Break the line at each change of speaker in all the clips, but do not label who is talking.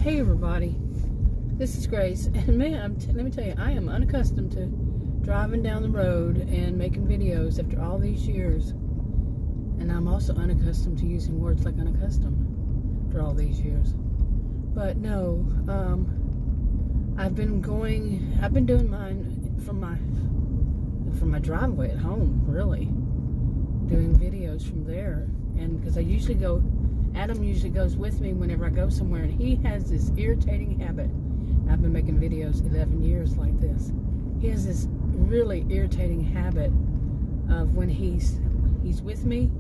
Hey everybody, this is Grace, and man, let me tell you, I am unaccustomed to driving down the road and making videos after all these years, and I'm also unaccustomed to using words like unaccustomed after all these years. But no, I've been doing mine from my driveway at home, really, doing videos from there, and because Adam usually goes with me whenever I go somewhere, and he has this irritating habit. I've been making videos 11 years like this. He has this really irritating habit of when he's with me,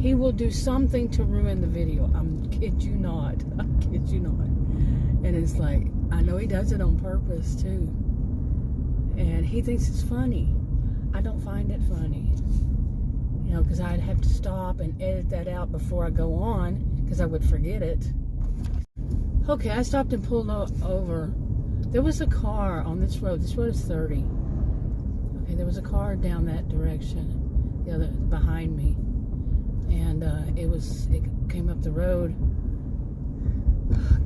he will do something to ruin the video. I kid you not. And it's like, I know he does it on purpose too. And he thinks it's funny. I don't find it funny. You know, because I'd have to stop and edit that out before I go on, because I would forget it. Okay, I stopped and pulled over. There was a car on this road. This road is 30. Okay, there was a car down that direction, the other behind me, and it came up the road,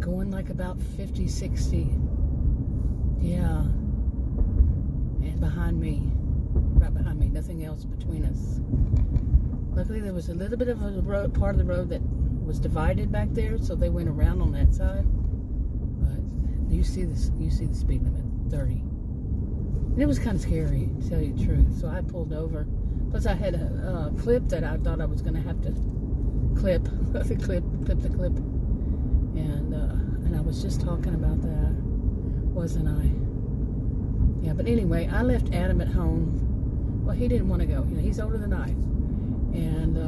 going like about 50, 60. Yeah, and behind me. Right behind me, nothing else between us. Luckily, there was a little bit of a part of the road that was divided back there, so they went around on that side. But you see the speed limit, 30. And it was kind of scary, to tell you the truth. So I pulled over. Plus, I had a clip that I thought I was going to have to clip the clip, and I was just talking about that, wasn't I? Yeah, but anyway, I left Adam at home. Well, he didn't want to go. You know, he's older than I. And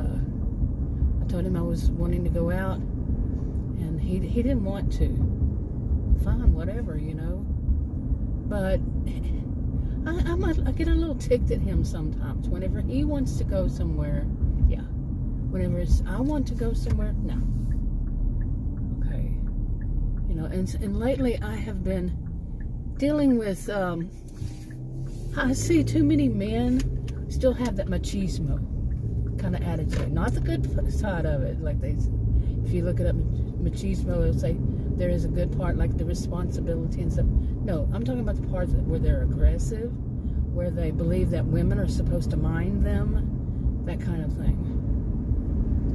I told him I was wanting to go out, and he didn't want to. Fine, whatever, you know. But I get a little ticked at him sometimes. Whenever he wants to go somewhere, yeah. Whenever I want to go somewhere, no. Okay. You know, and lately I have been dealing with, I see too many men still have that machismo kind of attitude. Not the good side of it. Like if you look it up, machismo, it'll say there is a good part, like the responsibility and stuff. No, I'm talking about the parts where they're aggressive, where they believe that women are supposed to mind them, that kind of thing.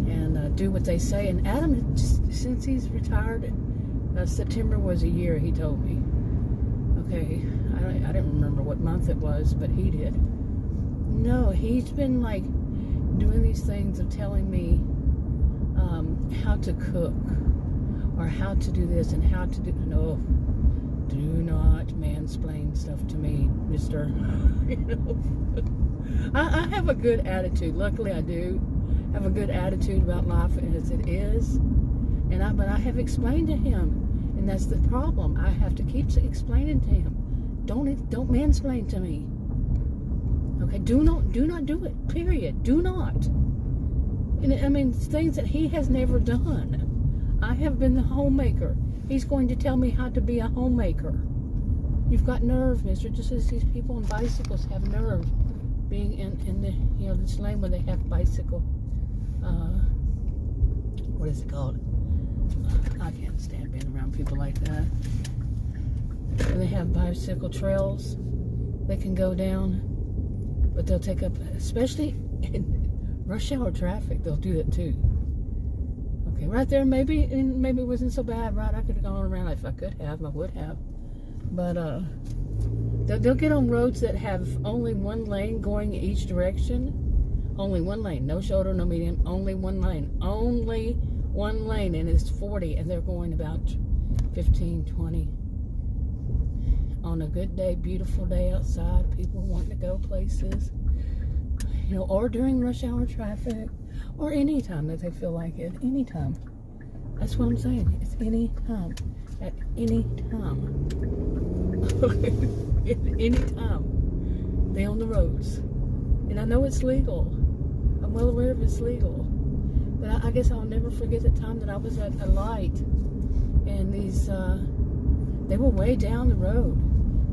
And do what they say. And Adam, since he's retired, September was a year, he told me. Okay, I didn't remember what month it was, but he did. No, he's been like doing these things of telling me how to cook, or how to do this and how to do. No, do not mansplain stuff to me, mister. You know, I have a good attitude. Luckily, I do have a good attitude about life as it is, but I have explained to him. And that's the problem. I have to keep explaining to him. Don't mansplain to me. Okay, do not do it. Period. Do not. And I mean, things that he has never done. I have been the homemaker. He's going to tell me how to be a homemaker. You've got nerve, mister. Just as these people on bicycles have nerve, being in the this lane where they have bicycle. What is it called? I can't stand being around people like that. When they have bicycle trails they can go down, but they'll take up, especially in rush hour traffic, they'll do that too. Okay, right there, maybe it wasn't so bad, right? I could have gone around. If I could have, I would have. But they'll get on roads that have only one lane going each direction. Only one lane, no shoulder, no medium, only one lane. Only one lane, and it's 40, and they're going about 15, 20. On a good day, beautiful day outside, people wanting to go places, you know, or during rush hour traffic, or any time that they feel like it, any time. That's what I'm saying. It's any time, at any time. At any time, they on the roads, and I know it's legal. I'm well aware of it's legal. But I guess I'll never forget the time that I was at a light, and these, they were way down the road.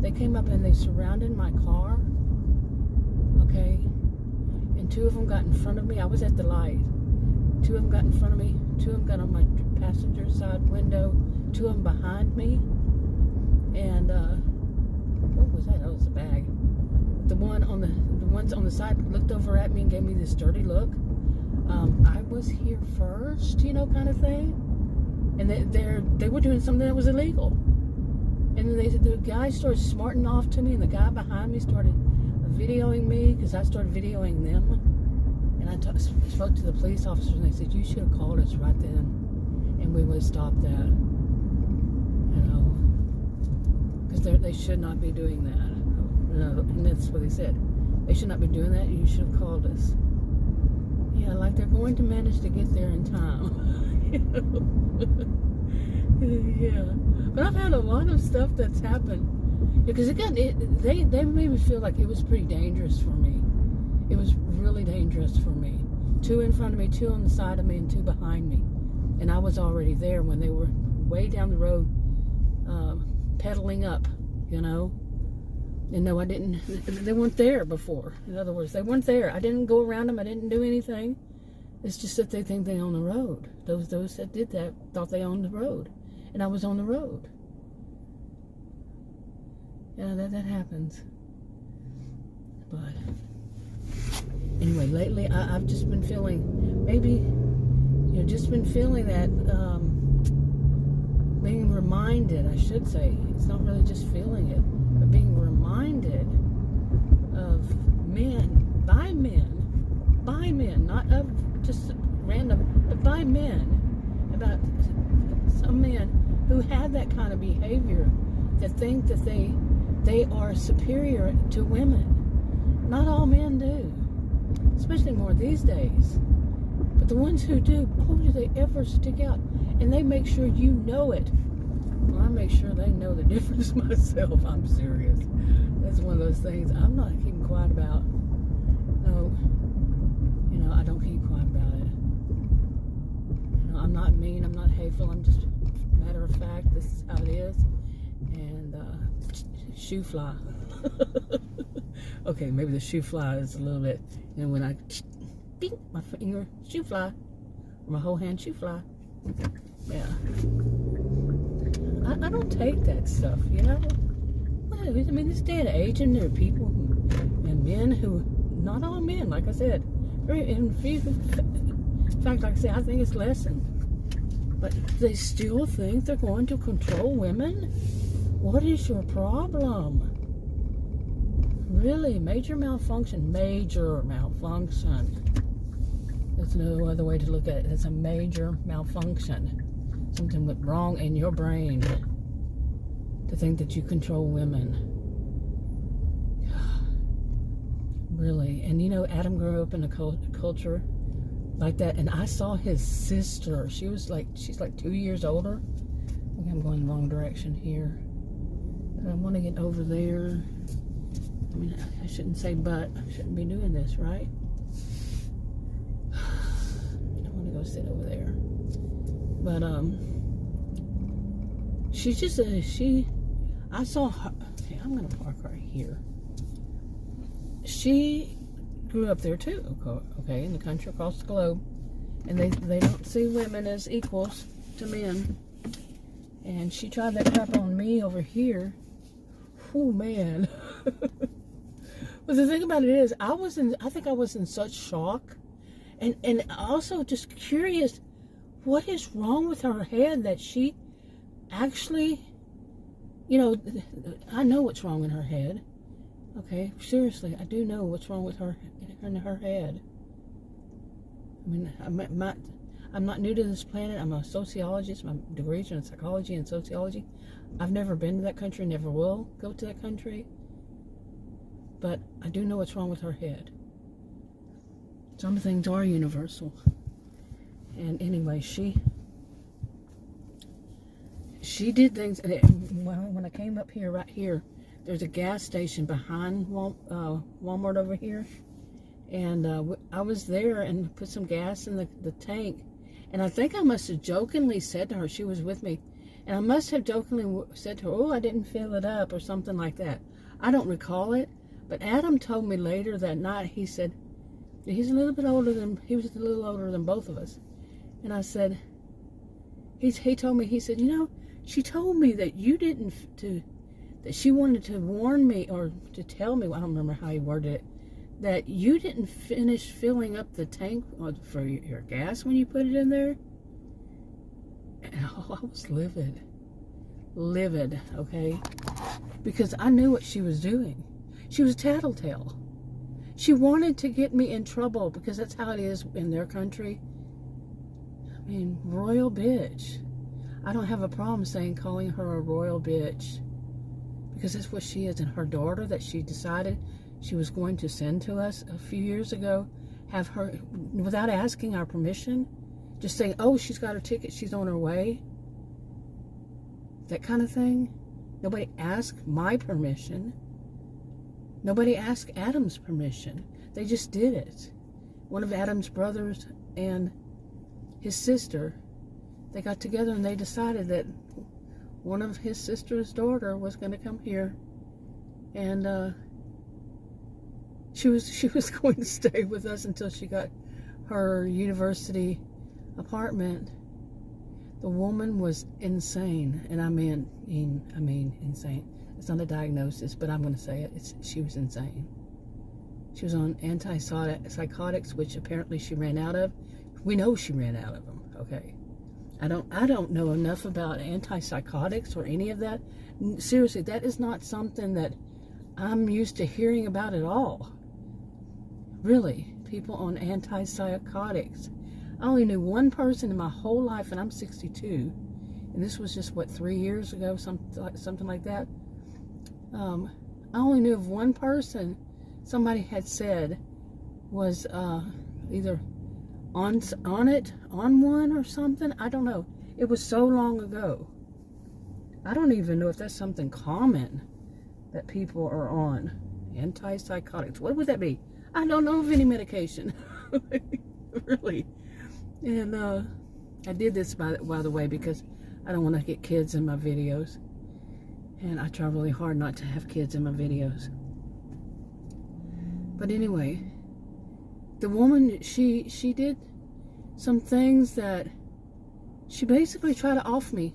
They came up and they surrounded my car, okay? And two of them got in front of me. I was at the light. Two of them got in front of me. Two of them got on my passenger side window. two of them behind me, and what was that? Oh, it was a bag. The ones on the side looked over at me and gave me this dirty look. I was here first, kind of thing. And they were doing something that was illegal. And then the guy started smarting off to me, and the guy behind me started videoing me because I started videoing them. And I spoke to the police officers, and they said, you should have called us right then, and we would have stopped that. Because they should not be doing that. And that's what they said. They should not be doing that. You should have called us. Yeah, like they're going to manage to get there in time. Yeah. But I've had a lot of stuff that's happened. Because they made me feel like it was pretty dangerous for me. It was really dangerous for me. 2 in front of me, 2 on the side of me, and 2 behind me. And I was already there when they were way down the road, pedaling up, And no, I didn't. They weren't there before. In other words, they weren't there. I didn't go around them. I didn't do anything. It's just that they think they own the road. Those that did that thought they owned the road, and I was on the road. Yeah, that happens. But anyway, lately I've just been feeling that being reminded. I should say it's not really just feeling it. But being reminded of by men, not of just random, but by men, about some men who have that kind of behavior, that think that they are superior to women. Not all men do, especially more these days. But the ones who do, do they ever stick out? And they make sure you know it. Well, I make sure they know the difference myself. I'm serious. That's one of those things I'm not keeping quiet about. No, I don't keep quiet about it. I'm not mean. I'm not hateful. I'm just matter of fact. This is how it is. And shoe fly. Okay, maybe the shoe fly is a little bit. And when I ding, my finger, shoe fly. My whole hand, shoe fly. Yeah. I don't take that stuff, I mean, this day and age, and there are people and men who, not all men, like I said, in fact, like I said, I think it's lessened. But they still think they're going to control women? What is your problem? Really, major malfunction. There's no other way to look at it. It's a major malfunction. Something went wrong in your brain to think that you control women. Really. And Adam grew up in a culture like that. And I saw his sister. She's like 2 years older. Okay, I'm going the wrong direction here. But I want to get over there. I mean, I shouldn't say but. I shouldn't be doing this, right? I want to go sit over there. But she's just I saw her. Okay, I'm gonna park right here. She grew up there too, okay, in the country across the globe, and they don't see women as equals to men. And she tried that crap on me over here. Oh man. But the thing about it is, I think I was in such shock, and also just curious. What is wrong with her head that she actually, I know what's wrong in her head. Okay, seriously, I do know what's wrong with her in her head. I mean, I'm not new to this planet. I'm a sociologist. My degrees are in psychology and sociology. I've never been to that country, never will go to that country. But I do know what's wrong with her head. Some things are universal. And anyway, she did things. When I came up here, right here, there's a gas station behind Walmart over here. And I was there and put some gas in the tank. And I think I must have jokingly said to her, she was with me, and I must have jokingly said to her, oh, I didn't fill it up or something like that. I don't recall it. But Adam told me later that night, he said, he was a little older than both of us. And I said, he told me, he said, She told me that you didn't, that she wanted to warn me or to tell me, I don't remember how you worded it, that you didn't finish filling up the tank for your gas when you put it in there. And I was livid, okay? Because I knew what she was doing. She was tattletale. She wanted to get me in trouble because that's how it is in their country. I mean, royal bitch. I don't have a problem calling her a royal bitch, because that's what she is. And her daughter that she decided she was going to send to us a few years ago, have her, without asking our permission, just saying, oh, she's got her ticket, she's on her way. That kind of thing. Nobody asked my permission. Nobody asked Adam's permission. They just did it. One of Adam's brothers and his sister, they got together and they decided that one of his sister's daughter was going to come here, and she was going to stay with us until she got her university apartment. The woman was insane, and I mean insane. It's not a diagnosis, but I'm going to say it. She was insane. She was on antipsychotics, which apparently she ran out of. We know she ran out of them. Okay, I don't know enough about antipsychotics or any of that. Seriously, that is not something that I'm used to hearing about at all. Really, people on antipsychotics. I only knew one person in my whole life, and I'm 62, and this was just, what, 3 years ago, something like that. I only knew of one person somebody had said was either on one or something. I don't know. It was so long ago. I don't even know if that's something common that people are on. Antipsychotics. What would that be? I don't know of any medication. Really. And I did this, by the way, because I don't want to get kids in my videos. And I try really hard not to have kids in my videos. But anyway, the woman, she did some things that she basically tried to off me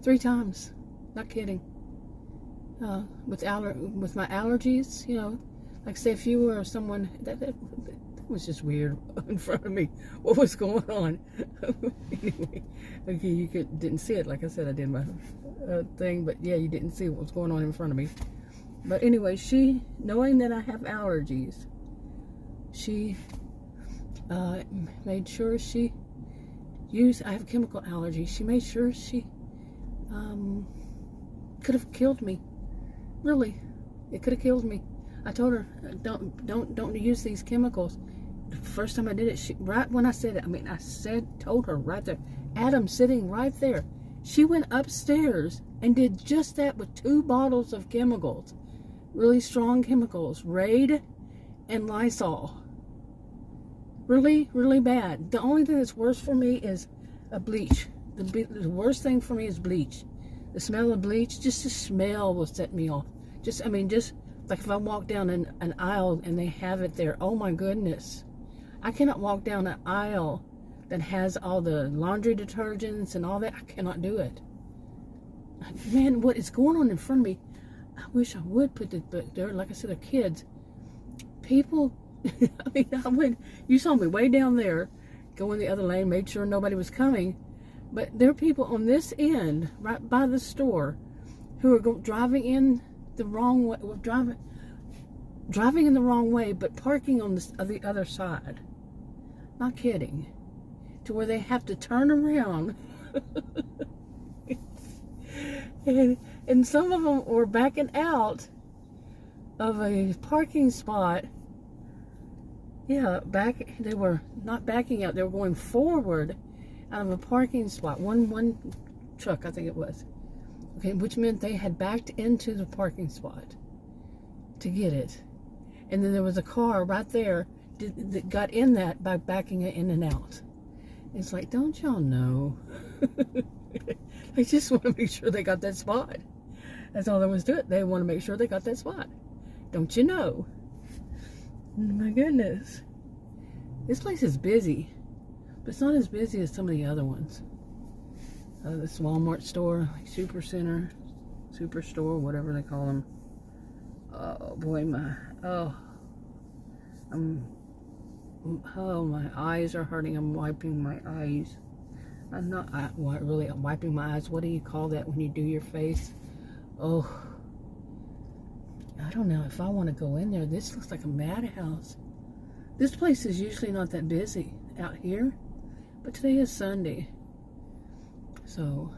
3 times. Not kidding. With my allergies, you know, like say if you were someone that was just weird in front of me. What was going on? Anyway, okay, you didn't see it. Like I said, I did my thing, but yeah, you didn't see what was going on in front of me. But anyway, she, knowing that I have allergies, she made sure she used, I have chemical allergies. She made sure she could have killed me. Really, it could have killed me. I told her, don't use these chemicals. The first time I did it, right when I said it, told her right there, Adam sitting right there. She went upstairs and did just that with 2 bottles of chemicals, really strong chemicals, Raid and Lysol. Really, really bad. The only thing that's worse for me is a bleach. The worst thing for me is bleach. The smell of bleach, just the smell will set me off. Just like if I walk down an aisle and they have it there, oh my goodness. I cannot walk down an aisle that has all the laundry detergents and all that. I cannot do it. Man, what is going on in front of me? I wish I would put but they're, like I said, they're kids. People, you saw me way down there, going the other lane, made sure nobody was coming. But there are people on this end, right by the store, who are driving in the wrong way, driving in the wrong way, but parking on the other side. Not kidding. To where they have to turn around. and some of them were backing out of a parking spot. Yeah, they were not backing out. They were going forward out of a parking spot. One truck, I think it was. Okay, which meant they had backed into the parking spot to get it. And then there was a car right there that got in that by backing it in and out. It's like, don't y'all know? They just want to make sure they got that spot. That's all there was to it. They want to make sure they got that spot. Don't you know? My goodness. This place is busy, but it's not as busy as some of the other ones. this Walmart store, like Superstore, whatever they call them. Oh boy, my eyes are hurting. I'm wiping my eyes. I'm not really wiping my eyes. What do you call that when you do your face? Oh, I don't know if I want to go in there. This looks like a madhouse. This place is usually not that busy out here, but today is Sunday. So,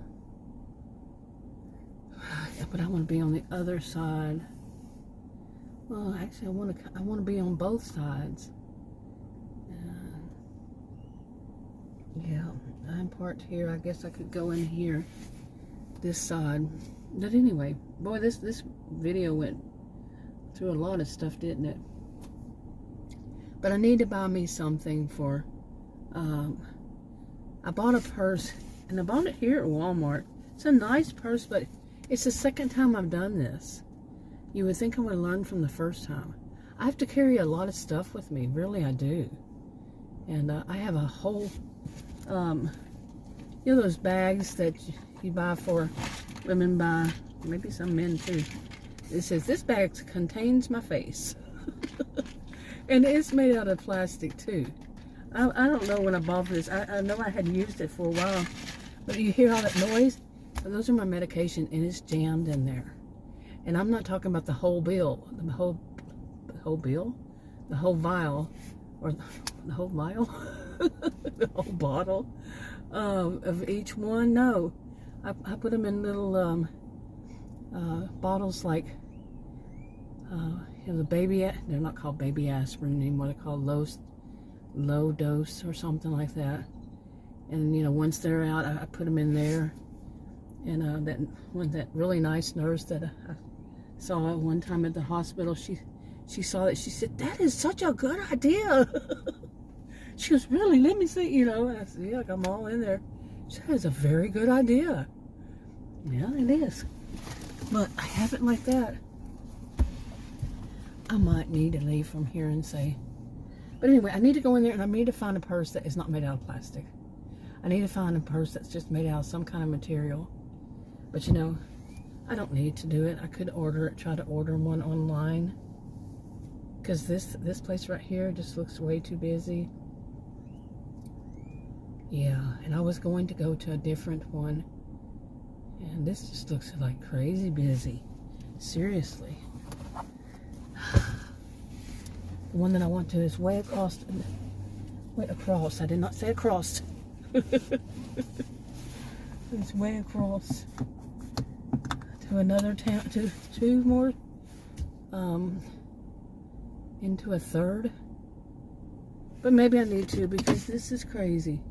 but I want to be on the other side. Well, actually, I want to be on both sides. Yeah, I'm parked here. I guess I could go in here, this side. But anyway, boy, this video went through a lot of stuff, didn't it? But I need to buy me something for. I bought a purse, and I bought it here at Walmart. It's a nice purse, but it's the second time I've done this. You would think I would have learned from the first time. I have to carry a lot of stuff with me. Really, I do. And I have a whole, you know those bags that you buy for women, buy, maybe some men too. It says, this bag contains my face. And it's made out of plastic too. I don't know when I bought this. I know I had used it for a while. But you hear all that noise? Well, those are my medication, and it's jammed in there. And I'm not talking about the whole bill. The whole bill? The whole vial. Or the whole vial? The whole bottle of each one? No. I put them in little bottles like, you know, the baby, they're not called baby aspirin anymore. They're called low dose or something like that. And, you know, once they're out, I put them in there. And that really nice nurse that I saw one time at the hospital, she saw that. She said, that is such a good idea. She goes, really? Let me see, you know. And I said, yeah, I'm all in there. She said, it's a very good idea. Yeah, it is. But I have it like that. I might need to leave from here and say. But anyway, I need to go in there and I need to find a purse that is not made out of plastic. I need to find a purse that's just made out of some kind of material. But you know, I don't need to do it. I could try to order one online. Because this place right here just looks way too busy. Yeah, and I was going to go to a different one. And this just looks like crazy busy. Seriously. The one that I want to is way across. I did not say across. It's way across to another town, to two more, into a third. But maybe I need to, because this is crazy.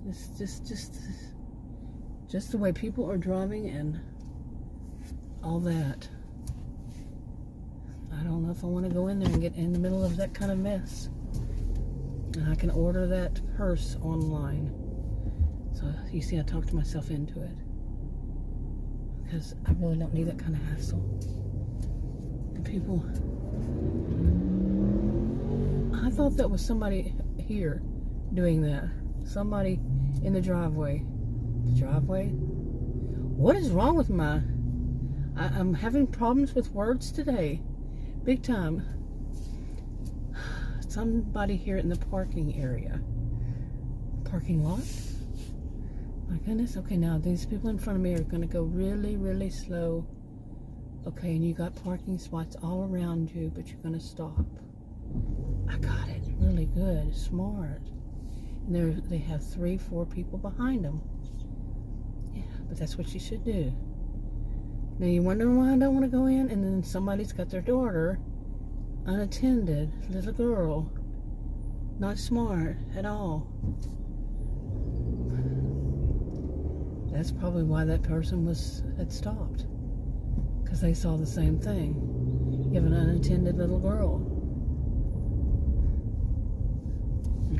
It's just the way people are driving and all that. I don't know if I want to go in there and get in the middle of that kind of mess. And I can order that purse online. So you see, I talked myself into it. Because I really don't need that kind of hassle. The people... I thought that was somebody here doing that. Somebody in the driveway. The driveway? What is wrong with my... I'm having problems with words today. Big time. Somebody here in the parking area. Parking lot? My goodness. Okay, now these people in front of me are going to go really, really slow. Okay, and you got parking spots all around you, but you're going to stop. I got it. Really good. Smart. And they have 3-4 people behind them. Yeah, but that's what you should do. Now you wonder why I don't want to go in, and then somebody's got their daughter unattended, little girl, not smart at all. That's probably why that person had stopped, because they saw the same thing. You have an unattended little girl.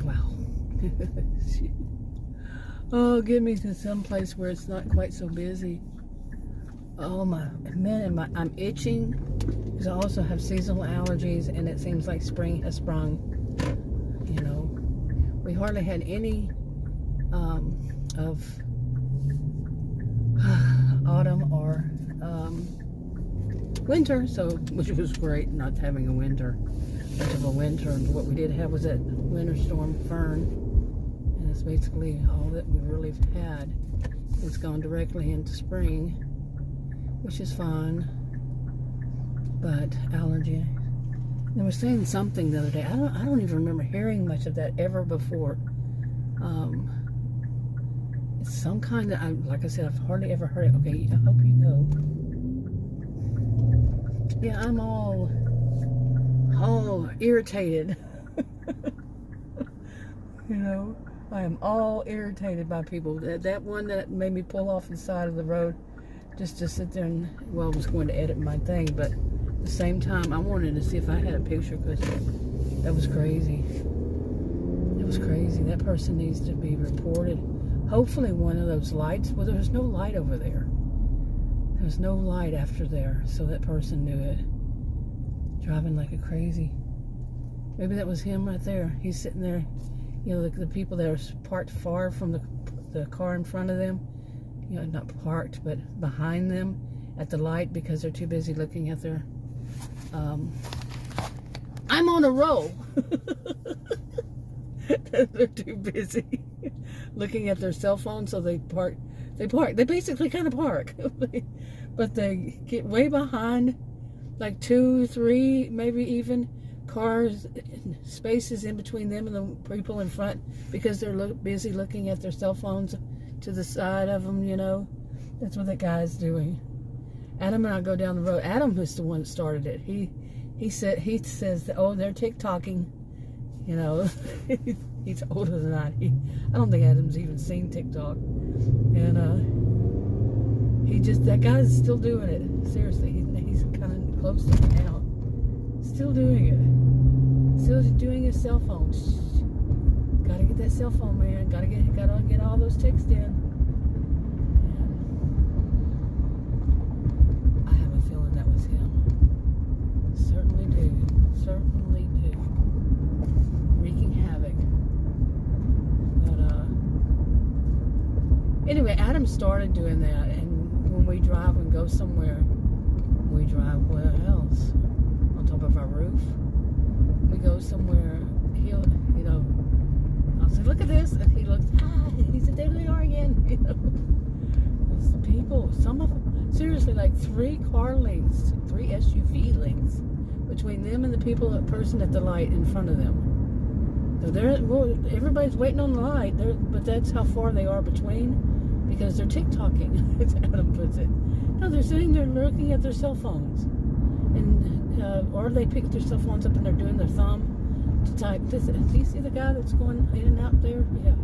Wow. Oh, get me to some place where it's not quite so busy. Oh my man, I'm itching because I also have seasonal allergies, and it seems like spring has sprung. You know, we hardly had any of winter, so which was great, not having a winter, much of a winter. And what we did have was that winter storm Fern, and it's basically all that we really had. It's gone directly into spring, which is fun, but allergy. They were saying something the other day. I don't even remember hearing much of that ever before. It's some kind of, like I said, I've hardly ever heard it. Okay, I hope you go. Yeah, I'm all irritated. You know, I am all irritated by people. That one that made me pull off the side of the road just to sit there and, well, I was going to edit my thing, but at the same time, I wanted to see if I had a picture, because that was crazy. It was crazy. That person needs to be reported. Hopefully one of those lights, well, there was no light over there. There was no light after there, so that person knew it. Driving like a crazy. Maybe that was him right there. He's sitting there, you know, the people that are parked far from the car in front of them, you know, not parked, but behind them at the light because they're too busy looking at their, I'm on a roll. They're too busy looking at their cell phone, so they basically kind of park. But they get way behind, like 2, 3, maybe even cars, spaces in between them and the people in front, because they're busy looking at their cell phones to the side of them, you know. That's what that guy's doing. Adam and I go down the road. Adam was the one that started it. He says, oh, they're TikToking, you know. He's older than I. I don't think Adam's even seen TikTok. And that guy's still doing it. Seriously, he's kind of close to it now. Still doing it. Still doing his cell phone. Gotta get that cell phone, man. Gotta get all those texts in. And I have a feeling that was him. Certainly do. Certainly do. Wreaking havoc. But anyway, Adam started doing that, and when we drive and go somewhere, we drive where else? On top of our roof. We go somewhere, he'll, you know, I'll say, look at this, and he looks, he said, there they are again, you know. There's people, some of them, seriously, like 3 car lengths, 3 SUV lengths between them and the person at the light in front of them. So everybody's waiting on the light, but that's how far they are between, because they're TikToking, as Adam puts it. No, they're sitting there looking at their cell phones, and or they pick their cell phones up and they're doing their thumb to type. Do you see the guy that's going in and out there? Yeah.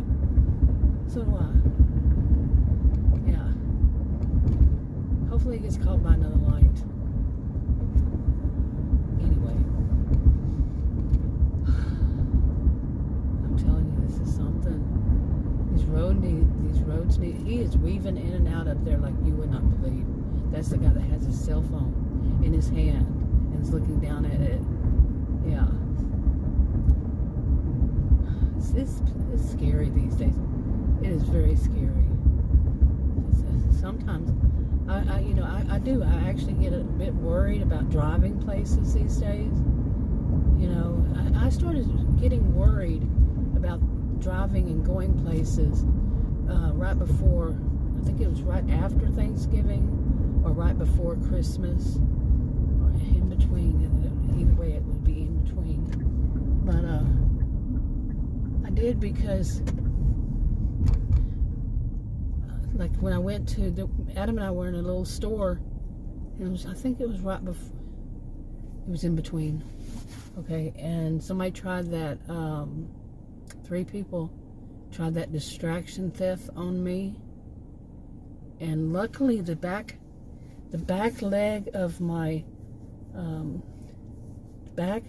So do I. Yeah. Hopefully he gets caught by another light. Anyway. I'm telling you, this is something. These roads need, he is weaving in and out up there like you would not believe. That's the guy that has his cell phone in his hand and is looking down at it. Yeah. It's scary these days. It is very scary. Sometimes I actually get a bit worried about driving places these days. You know, I started getting worried about driving and going places right before, I think it was right after Thanksgiving or right before Christmas, or in between. Either way, it would be in between. But I did because, like when I went to Adam and I were in a little store. I think it was right before. It was in between. Okay, and somebody tried that. 3 people tried that distraction theft on me, and luckily the back leg of my back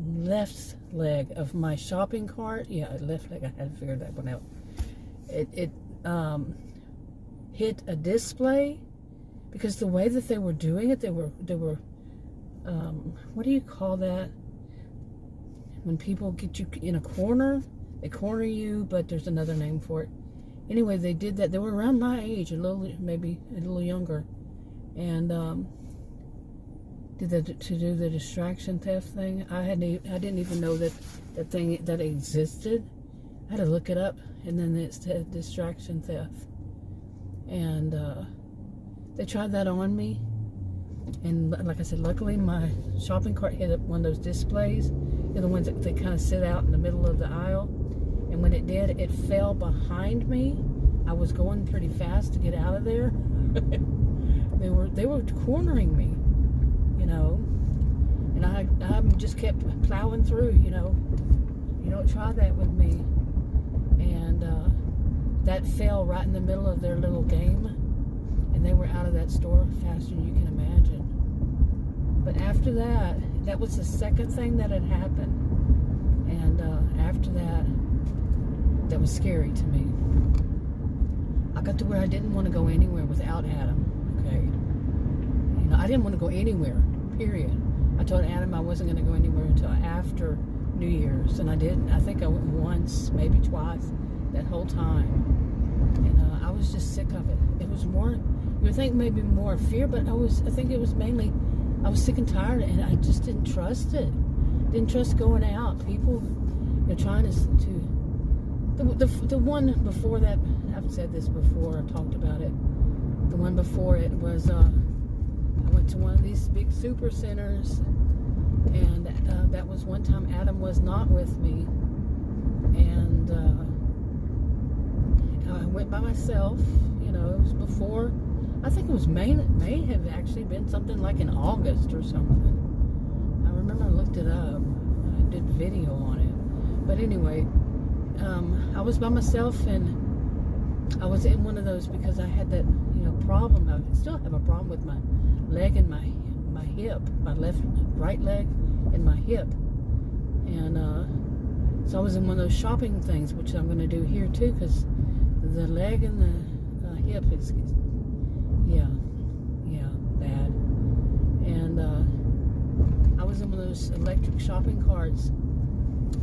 left leg of my shopping cart, left leg, I had to figure that one out, it hit a display, because the way that they were doing it, they were what do you call that? When people get you in a corner, they corner you, but there's another name for it. Anyway, they did that. They were around my age, maybe a little younger. And to do the distraction theft thing. I didn't even know that thing that existed. I had to look it up, and then it said distraction theft. And they tried that on me. And like I said, luckily my shopping cart hit one of those displays. They're the ones that they kind of sit out in the middle of the aisle. And when it did, it fell behind me. I was going pretty fast to get out of there. They were cornering me, you know. And I just kept plowing through, you know. You don't try that with me. And that fell right in the middle of their little game. And they were out of that store faster than you can imagine. But after that was the second thing that had happened. And after that was scary to me. I got to where I didn't want to go anywhere without Adam, okay? You know, I didn't want to go anywhere, period. I told Adam I wasn't going to go anywhere until after New Year's, and I didn't. I think I went once, maybe twice, that whole time. And I was just sick of it. It was more, you would think maybe more fear, but I think it was mainly, I was sick and tired, and I just didn't trust it. Didn't trust going out. People, you know, trying to the one before that, I've said this before, I've talked about it. The one before it was, I went to one of these big super centers, and that was one time Adam was not with me, and I went by myself. You know, it was before, I think it was may have actually been something like in August or something. I remember I looked it up. I did video on it. But anyway, I was by myself, and I was in one of those because I had that, you know, problem. I still have a problem with my leg and my hip, my right leg and my hip. And so I was in one of those shopping things, which I'm going to do here too, because the leg and the hip is bad. And I was in one of those electric shopping carts,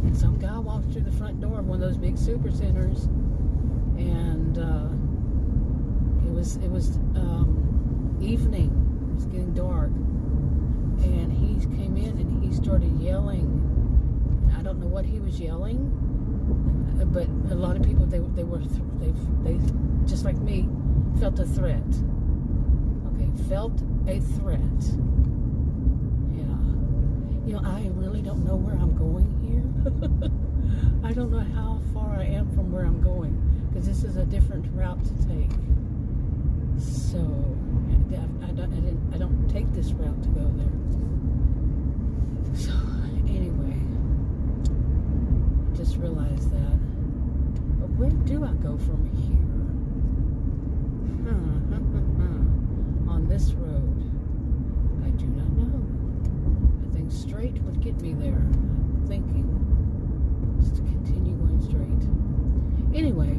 and some guy walked through the front door of one of those big super centers, and it was evening. It was getting dark, and he came in and he started yelling. I don't know what he was yelling, but a lot of people they just like me felt a threat. Okay, felt a threat. Yeah, you know, I really don't know where I'm going here. I don't know how far I am from where I'm going, because this is a different route to take. So I don't take this route to go there. So anyway, I just realized that. But where do I go from here? On this road, I do not know. I think straight would get me there. I'm thinking just to continue going straight. Anyway,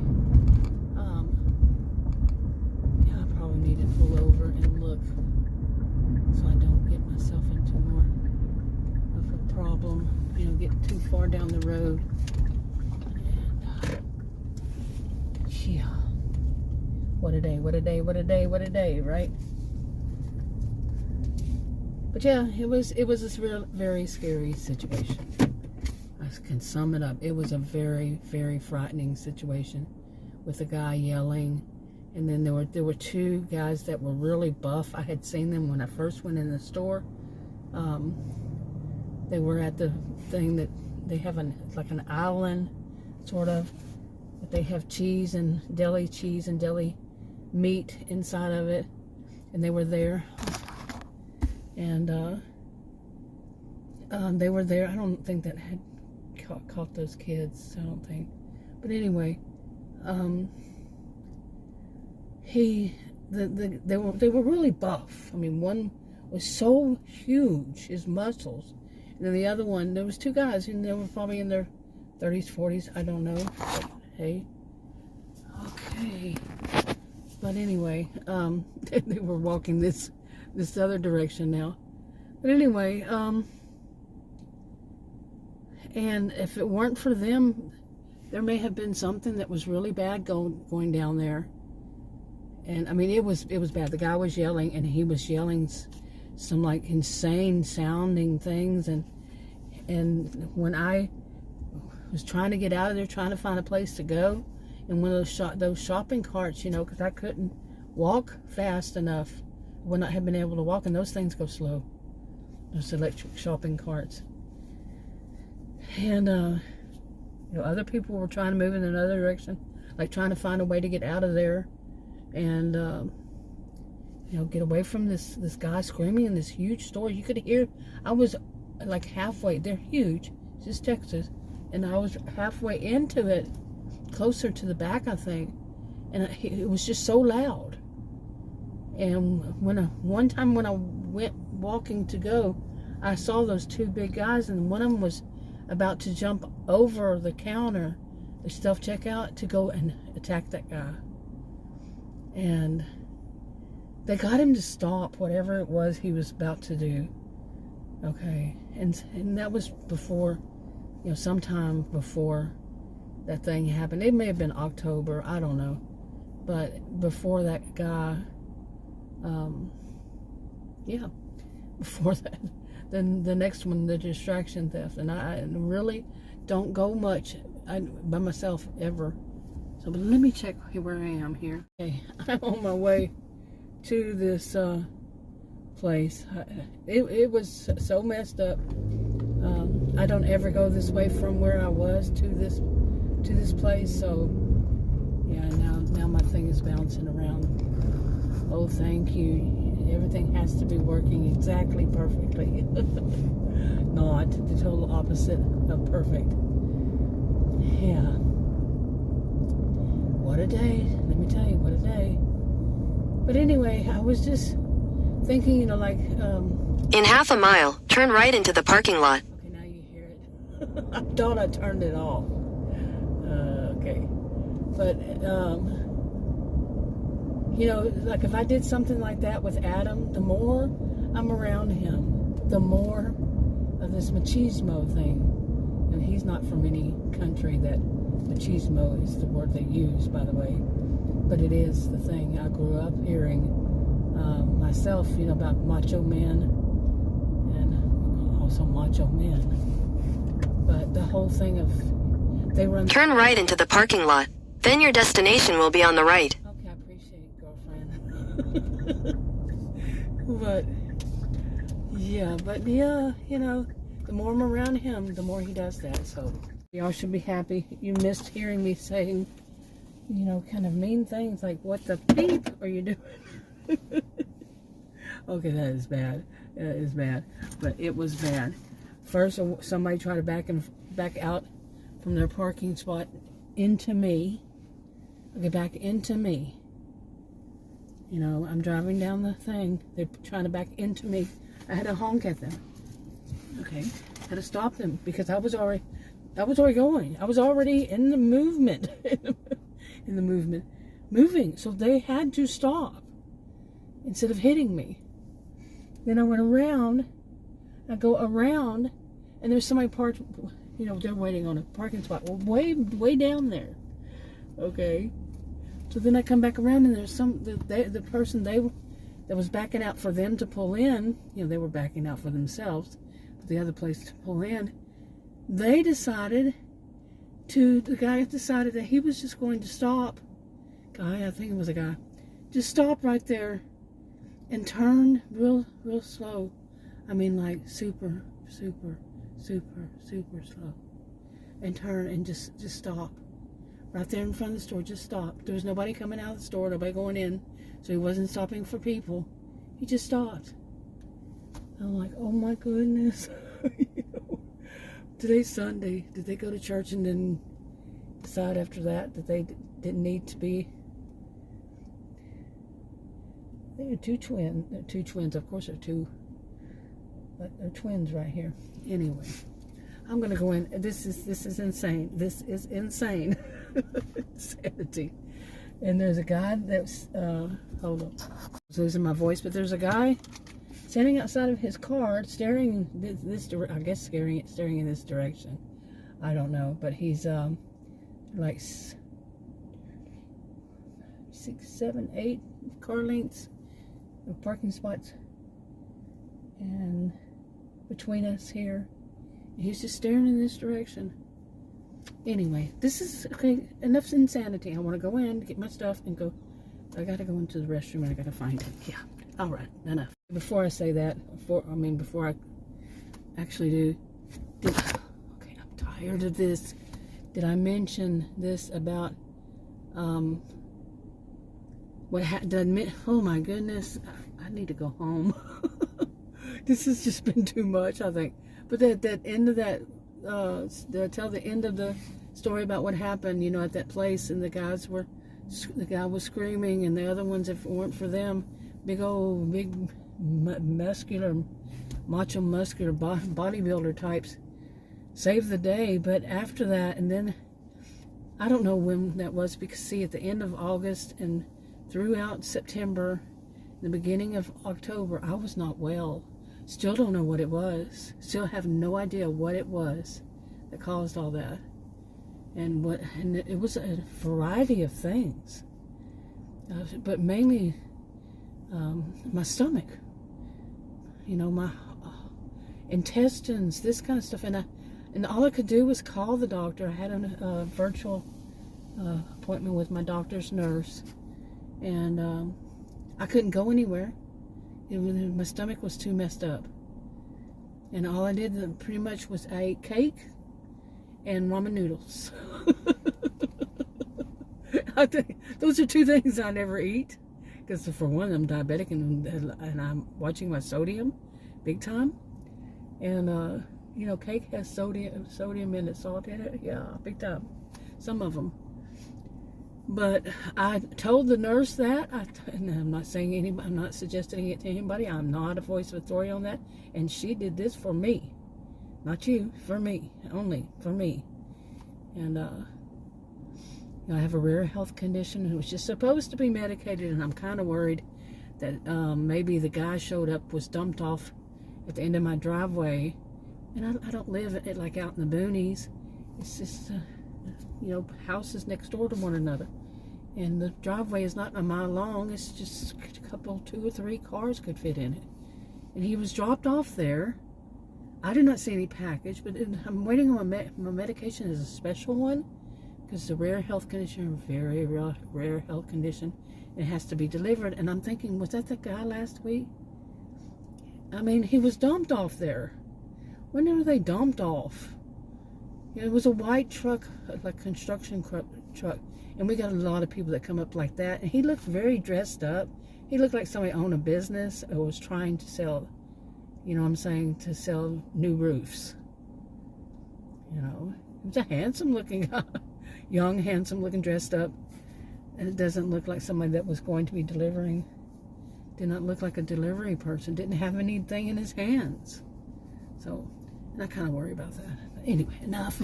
yeah, I probably need to pull over and look so I don't get myself into more of a problem. You know, get too far down the road. And yeah, what a day! What a day! What a day! What a day! Right? But yeah, it was this very scary situation. I can sum it up. It was a very, very frightening situation with a guy yelling, and then there were two guys that were really buff. I had seen them when I first went in the store. They were at the thing that they have like an island, sort of, but they have cheese and deli meat inside of it, and they were there. And they were there. I don't think that had caught those kids. I don't think. But anyway, they were really buff. I mean, one was so huge, his muscles, and then the other one, there was two guys, and they were probably in their 30s, 40s. I don't know. But, hey, okay. But anyway, they were walking this other direction now. But anyway, and if it weren't for them, there may have been something that was really bad going down there. And I mean, it was bad. The guy was yelling, and he was yelling some like insane sounding things, and when I was trying to get out of there, trying to find a place to go, and one of those shopping carts, you know, because I couldn't walk fast enough, would not have been able to walk, and those things go slow, those electric shopping carts. And you know, other people were trying to move in another direction, like trying to find a way to get out of there, and you know, get away from this guy screaming in this huge store. You could hear, I was like halfway, they're huge, it's just Texas, and I was halfway into it, closer to the back, I think, and it was just so loud. And one time when I went walking to go, I saw those two big guys, and one of them was about to jump over the counter, the self-checkout, to go and attack that guy. And they got him to stop whatever it was he was about to do. Okay, and that was before, you know, sometime before that thing happened. It may have been October, I don't know, but before that guy, yeah, before that, then the next one, the distraction theft. And I really don't go much by myself ever. So, but let me check where I am here. Okay, I'm on my way to this place. It was so messed up. I don't ever go this way from where I was to this place. So yeah, now my thing is bouncing around. Oh, thank you. Everything has to be working exactly perfectly. Not the total opposite of perfect. Yeah. What a day. Let me tell you, what a day. But anyway, I was just thinking, you know, like...
in half a mile, turn right into the parking lot.
Okay, now you hear it. I thought I turned it off. Okay. But, you know, like if I did something like that with Adam, the more I'm around him, the more of this machismo thing. And he's not from any country that machismo is the word they use, by the way. But it is the thing. I grew up hearing myself, you know, about macho men and also macho men. But the whole thing of they run...
Turn right into the parking lot. Then your destination will be on the right.
Okay, I appreciate it, girlfriend. But yeah, you know, the more I'm around him, the more he does that. So y'all should be happy. You missed hearing me saying, you know, kind of mean things like, what the beep are you doing? Okay, that is bad. That is bad. But it was bad. First, somebody tried to back out from their parking spot into me. Okay, back into me. You know, I'm driving down the thing. They're trying to back into me. I had to honk at them. Okay, had to stop them because I was already going. I was already in the movement. In the movement. Moving. So they had to stop instead of hitting me. Then I went around. I go around, and there's somebody parked, you know, they're waiting on a parking spot. Well, way down there. Okay. So then I come back around, and there's the person that was backing out for them to pull in, you know, they were backing out for themselves, but the other place to pull in, the guy decided that he was just going to stop. I think it was a guy. Just stop right there and turn real slow. I mean, like super slow. And turn and just stop. Right there in front of the store, just stop. There was nobody coming out of the store, nobody going in, so he wasn't stopping for people. He just stopped. I'm like, oh my goodness. You know, today's Sunday. Did they go to church and then decide after that they didn't need to be? They're two twins. They're two twins. Of course, they're two. But they're twins right here. Anyway, I'm gonna go in. This is insane. This is insane. Insanity. And there's a guy that's hold on. So losing my voice, but there's a guy standing outside of his car, staring I guess staring in this direction. I don't know, but he's like 6, 7, 8 car lengths of parking spots and between us here. And he's just staring in this direction. Anyway, this is, okay, enough insanity. I want to go in, get my stuff, and go. I got to go into the restroom, and I got to find it. Yeah, all right, enough. Before I say that, before I actually do, okay, I'm tired of this. Did I mention this about, what happened? Oh my goodness, I need to go home. This has just been too much, I think. But that end of that, tell the end of the story about what happened, at that place, and the guy was screaming, and the other ones, if it weren't for them, big muscular bodybuilder types saved the day. But after that, and then I don't know when that was, because see, at the end of August and throughout September, the beginning of October, I was not well. Still don't know what it was. Still have no idea what it was that caused all that. And it was a variety of things. But mainly my stomach. My intestines, this kind of stuff. And all I could do was call the doctor. I had a virtual appointment with my doctor's nurse. And I couldn't go anywhere. My stomach was too messed up. And all I did pretty much was I ate cake and ramen noodles. I think those are two things I never eat. Because for one, I'm diabetic and I'm watching my sodium big time. And, cake has sodium in it, salt in it. Yeah, big time. Some of them. But I told the nurse that, and I'm not saying I'm not suggesting it to anybody. I'm not a voice of authority on that. And she did this for me. Not you, for me. Only for me. And, I have a rare health condition and was just supposed to be medicated, and I'm kind of worried that maybe the guy showed up, was dumped off at the end of my driveway. And I don't live like out in the boonies. It's just... houses next door to one another, and the driveway is not a mile long. It's just a couple, 2 or 3 cars could fit in it. And he was dropped off there. I did not see any package, but I'm waiting on my medication is a special one, because it's a rare health condition, very rare health condition. It has to be delivered, and I'm thinking, was that the guy last week? I mean, he was dumped off there. When were they dumped off? It was a white truck, like construction truck, and we got a lot of people that come up like that. And he looked very dressed up. He looked like somebody owned a business or was trying to sell, to sell new roofs. He was a handsome-looking guy, young, handsome-looking, dressed up, and it doesn't look like somebody that was going to be delivering. Did not look like a delivery person. Didn't have anything in his hands. So, and I kind of worry about that. Anyway, enough.